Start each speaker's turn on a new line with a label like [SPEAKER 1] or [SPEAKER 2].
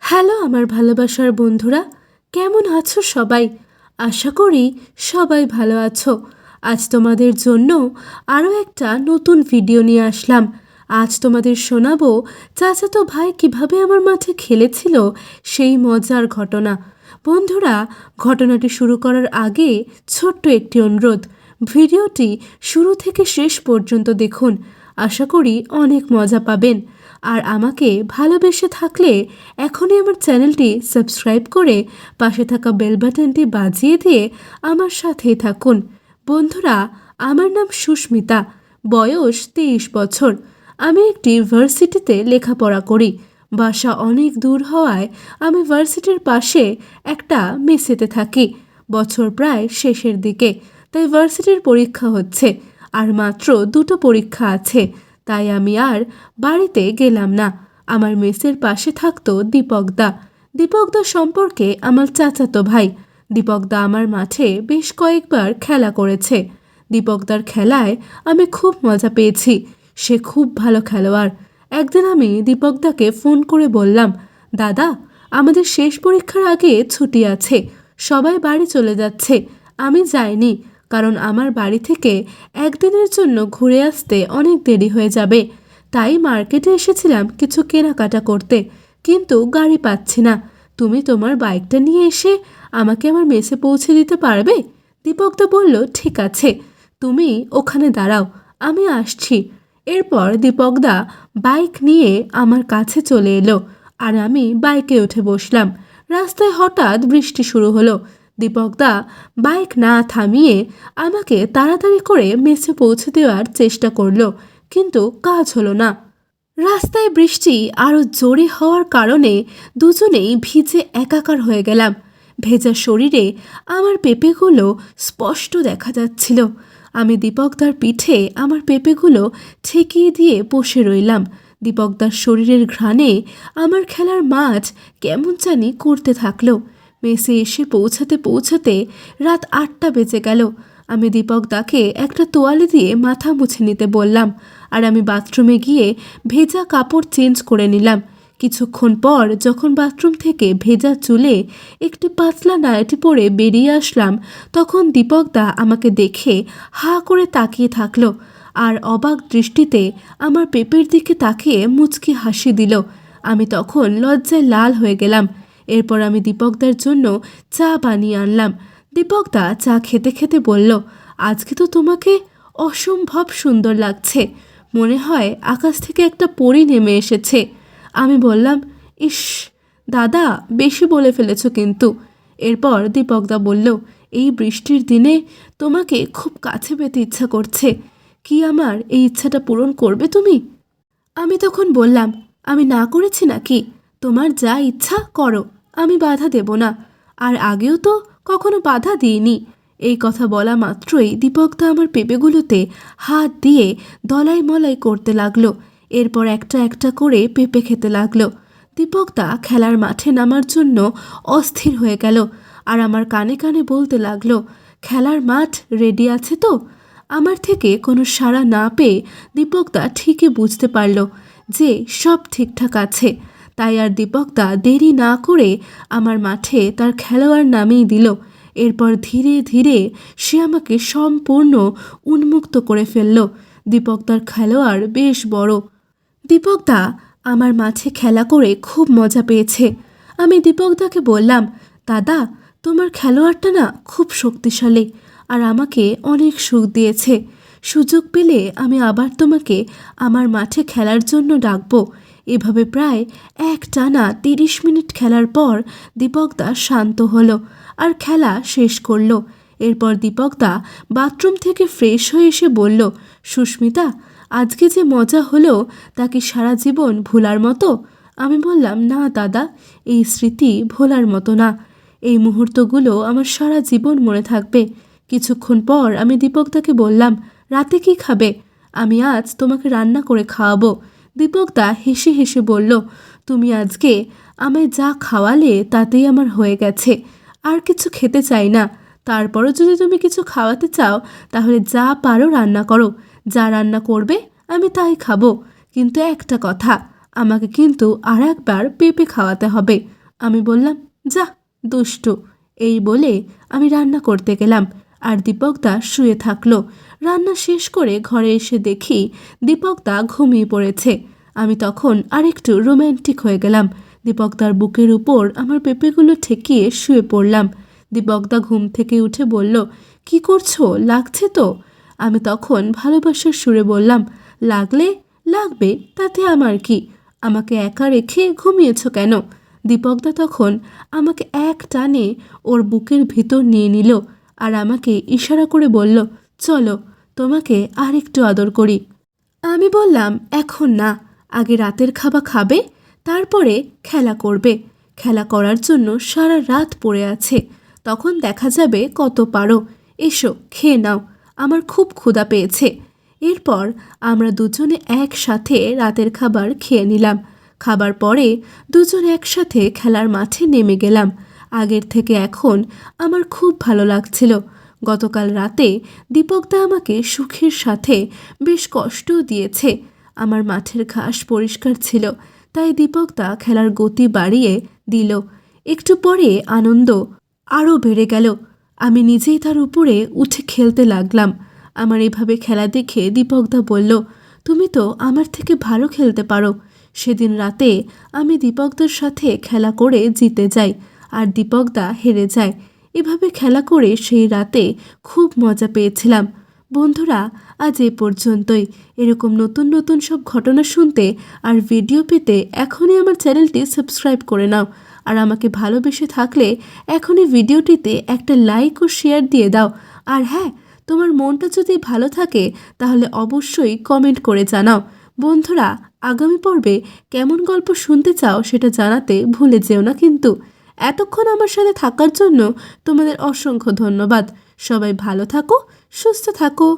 [SPEAKER 1] Hello আমার ভালোবাসার বন্ধুরা, কেমন আছো সবাই? আশা করি সবাই ভালো আছো। আজ তোমাদের জন্য আরও একটা নতুন ভিডিও নিয়ে আসলাম। আজ তোমাদের শোনাবো চাচাতো ভাই কিভাবে আমার মাঠে খেলেছিল সেই মজার ঘটনা। বন্ধুরা, ঘটনাটি শুরু করার আগে ছোট্ট একটি অনুরোধ, ভিডিওটি শুরু থেকে শেষ পর্যন্ত দেখুন। আশা করি অনেক মজা পাবেন। আর আমাকে ভালোবেসে থাকলে এখনই আমার চ্যানেলটি সাবস্ক্রাইব করে পাশে থাকা বেল বাটনটি বাজিয়ে দিয়ে আমার সাথেই থাকুন। বন্ধুরা, আমার নাম সুস্মিতা, বয়স 23 বছর। আমি একটি ভার্সিটিতে লেখাপড়া করি। বাসা অনেক দূর হওয়ায় আমি ভার্সিটির পাশে একটা মেসেতে থাকি। বছর প্রায় শেষের দিকে, তাই ভার্সিটির পরীক্ষা হচ্ছে আর মাত্র 2টো পরীক্ষা আছে। তাই আমি আর বাড়িতে গেলাম না। আমার মেসের পাশে থাকতো দীপকদা। দীপকদা সম্পর্কে আমার চাচাতো ভাই। দীপকদা আমার মাঠে বেশ কয়েকবার খেলা করেছে। দীপকদার খেলায় আমি খুব মজা পেয়েছি। সে খুব ভালো খেলোয়াড়। একদিন আমি দীপকদাকে ফোন করে বললাম, দাদা, আমাদের শেষ পরীক্ষার আগে ছুটি আছে, সবাই বাড়ি চলে যাচ্ছে। আমি যাইনি, কারণ আমার বাড়ি থেকে একদিনের জন্য ঘুরে আসতে অনেক দেরি হয়ে যাবে। তাই মার্কেটে এসেছিলাম কিছু কেনাকাটা করতে, কিন্তু গাড়ি পাচ্ছি না। তুমি তোমার বাইকটা নিয়ে এসে আমাকে আমার মেসে পৌঁছে দিতে পারবে? দীপকদা বলল, ঠিক আছে, তুমি ওখানে দাঁড়াও, আমি আসছি। এরপর দীপকদা বাইক নিয়ে আমার কাছে চলে এলো আর আমি বাইকে উঠে বসলাম। রাস্তায় হঠাৎ বৃষ্টি শুরু হলো। দীপকদা বাইক না থামিয়ে আমাকে তাড়াতাড়ি করে মেসে পৌঁছে দেওয়ার চেষ্টা করলো, কিন্তু কাজ হলো না। রাস্তায় বৃষ্টি আরও জোরে হওয়ার কারণে দুজনেই ভিজে একাকার হয়ে গেলাম। ভেজা শরীরে আমার পেঁপেগুলো স্পষ্ট দেখা যাচ্ছিল। আমি দীপকদার পিঠে আমার পেঁপেগুলো ঠেকিয়ে দিয়ে বসে রইলাম। দীপকদার শরীরের ঘ্রাণে আমার খেলার মাঠ কেমন জানি করতে থাকলো। মেসে এসে পৌঁছাতে পৌঁছাতে রাত 8টা বেজে গেল। আমি দীপকদাকে একটা তোয়ালে দিয়ে মাথা মুছে নিতে বললাম আর আমি বাথরুমে গিয়ে ভেজা কাপড় চেঞ্জ করে নিলাম। কিছুক্ষণ পর যখন বাথরুম থেকে ভেজা চুলে একটি পাতলা নাইটি পরে বেরিয়ে আসলাম, তখন দীপকদা আমাকে দেখে হা করে তাকিয়ে থাকলো আর অবাক দৃষ্টিতে আমার পেপের দিকে তাকিয়ে মুচকি হাসি দিল। আমি তখন লজ্জায় লাল হয়ে গেলাম। এরপর আমি দীপকদার জন্য চা বানিয়ে আনলাম। দীপকদা চা খেতে খেতে বলল, আজকে তো তোমাকে অসম্ভব সুন্দর লাগছে, মনে হয় আকাশ থেকে একটা পরী নেমে এসেছে। আমি বললাম, ইস দাদা, বেশি বলে ফেলেছ কিন্তু। এরপর দীপকদা বলল, এই বৃষ্টির দিনে তোমাকে খুব কাছে পেতে ইচ্ছা করছে। কি আমার এই ইচ্ছাটা পূরণ করবে তুমি? আমি তখন বললাম, আমি না করেছি নাকি? তোমার যা ইচ্ছা করো, আমি বাধা দেব না। আর আগেও তো কখনো বাধা দিইনি। এই কথা বলা মাত্রই দীপকদা আমার পেঁপেগুলোতে হাত দিয়ে দলাই মলাই করতে লাগলো। এরপর একটা একটা করে পেঁপে খেতে লাগলো। দীপকদা খেলার মাঠে নামার জন্য অস্থির হয়ে গেল আর আমার কানে কানে বলতে লাগলো, খেলার মাঠ রেডি আছে তো? আমার থেকে কোনো সাড়া না পেয়ে দীপকদা ঠিকই বুঝতে পারল যে সব ঠিকঠাক আছে। তাই আর দীপকদা দেরি না করে আমার মাঠে তার খেলোয়াড় নামিয়ে দিল। এরপর ধীরে ধীরে সে আমাকে সম্পূর্ণ উন্মুক্ত করে ফেলল। দীপকদার খেলোয়াড় বেশ বড়। দীপকদা আমার মাঠে খেলা করে খুব মজা পেয়েছে। আমি দীপকদাকে বললাম, দাদা, তোমার খেলোয়াড়টা না খুব শক্তিশালী আর আমাকে অনেক সুখ দিয়েছে। সুযোগ পেলে আমি আবার তোমাকে আমার মাঠে খেলার জন্য ডাকবো। এভাবে প্রায় একটানা 30 মিনিট খেলার পর দীপকদা শান্ত হলো আর খেলা শেষ করলো। এরপর দীপকদা বাথরুম থেকে ফ্রেশ হয়ে এসে বলল, সুস্মিতা, আজকে যে মজা হলো তা কি সারা জীবন ভোলার মতো? আমি বললাম, না দাদা, এই স্মৃতি ভোলার মতো না। এই মুহূর্তগুলো আমার সারা জীবন মনে থাকবে। কিছুক্ষণ পর আমি দীপকদাকে বললাম, রাতে কি খাবে? আমি আজ তোমাকে রান্না করে খাওয়াবো। দীপকদা হেসে হেসে বলল, তুমি আজকে আমায় যা খাওয়ালে তাতেই আমার হয়ে গেছে, আর কিছু খেতে চাই না। তারপরও যদি তুমি কিছু খাওয়াতে চাও তাহলে যা পারো রান্না করো, যা রান্না করবে আমি তাই খাবো। কিন্তু একটা কথা, আমাকে কিন্তু আর একবার পেঁপে খাওয়াতে হবে। আমি বললাম, যা দুষ্টু। এই বলে আমি রান্না করতে গেলাম, আর দীপকদা শুয়ে থাকলো। রান্না শেষ করে ঘরে এসে দেখি দীপকদা ঘুমিয়ে পড়েছে। আমি তখন আরেকটু রোম্যান্টিক হয়ে গেলাম। দীপকদার বুকের উপর আমার পেঁপেগুলো ঠেকিয়ে শুয়ে পড়লাম। দীপকদা ঘুম থেকে উঠে বলল, কি করছো, লাগছে তো? আমি তখন ভালোবাসার সুরে বললাম, লাগলে লাগবে, তাতে আমার কি? আমাকে একা রেখে ঘুমিয়েছ কেন? দীপকদা তখন আমাকে এক টানে ওর বুকের ভিতর নিয়ে নিল, আর আমাকে ইশারা করে বলল, চলো তোমাকে আর একটু আদর করি। আমি বললাম, এখন না, আগে রাতের খাবার খাবে, তারপরে খেলা করবে। খেলা করার জন্য সারা রাত পড়ে আছে, তখন দেখা যাবে কত পারো। এসো খেয়ে নাও, আমার খুব ক্ষুধা পেয়েছে। এরপর আমরা দুজনে একসাথে রাতের খাবার খেয়ে নিলাম। খাবার পরে দুজন একসাথে খেলার মাঠে নেমে গেলাম। আগের থেকে এখন আমার খুব ভালো লাগছিল। গতকাল রাতে দীপকদা আমাকে সুখের সাথে বেশ কষ্টও দিয়েছে। আমার মাঠের ঘাস পরিষ্কার ছিল, তাই দীপকদা খেলার গতি বাড়িয়ে দিল। একটু পরে আনন্দ আরও বেড়ে গেল। আমি নিজেই তার উপরে উঠে খেলতে লাগলাম। আমার এভাবে খেলা দেখে দীপকদা বলল, তুমি তো আমার থেকে ভালো খেলতে পারো। সেদিন রাতে আমি দীপকদার সাথে খেলা করে জিতে যাই, আর দীপকদা হেরে যায়। এভাবে খেলা করে সেই রাতে খুব মজা পেয়েছিলাম। বন্ধুরা, আজ এ পর্যন্তই। এরকম নতুন নতুন সব ঘটনা শুনতে আর ভিডিও পেতে এখনই আমার চ্যানেলটি সাবস্ক্রাইব করে নাও। আর আমাকে ভালোবেসে থাকলে এখনই ভিডিওটিতে একটা লাইক ও শেয়ার দিয়ে দাও। আর হ্যাঁ, তোমার মনটা যদি ভালো থাকে তাহলে অবশ্যই কমেন্ট করে জানাও। বন্ধুরা, আগামী পর্বে কেমন গল্প শুনতে চাও সেটা জানাতে ভুলে যেও না কিন্তু। এতক্ষণ আমার সাথে থাকার জন্য তোমাদের অসংখ্য ধন্যবাদ। সবাই ভালো থাকো, সুস্থ থাকো।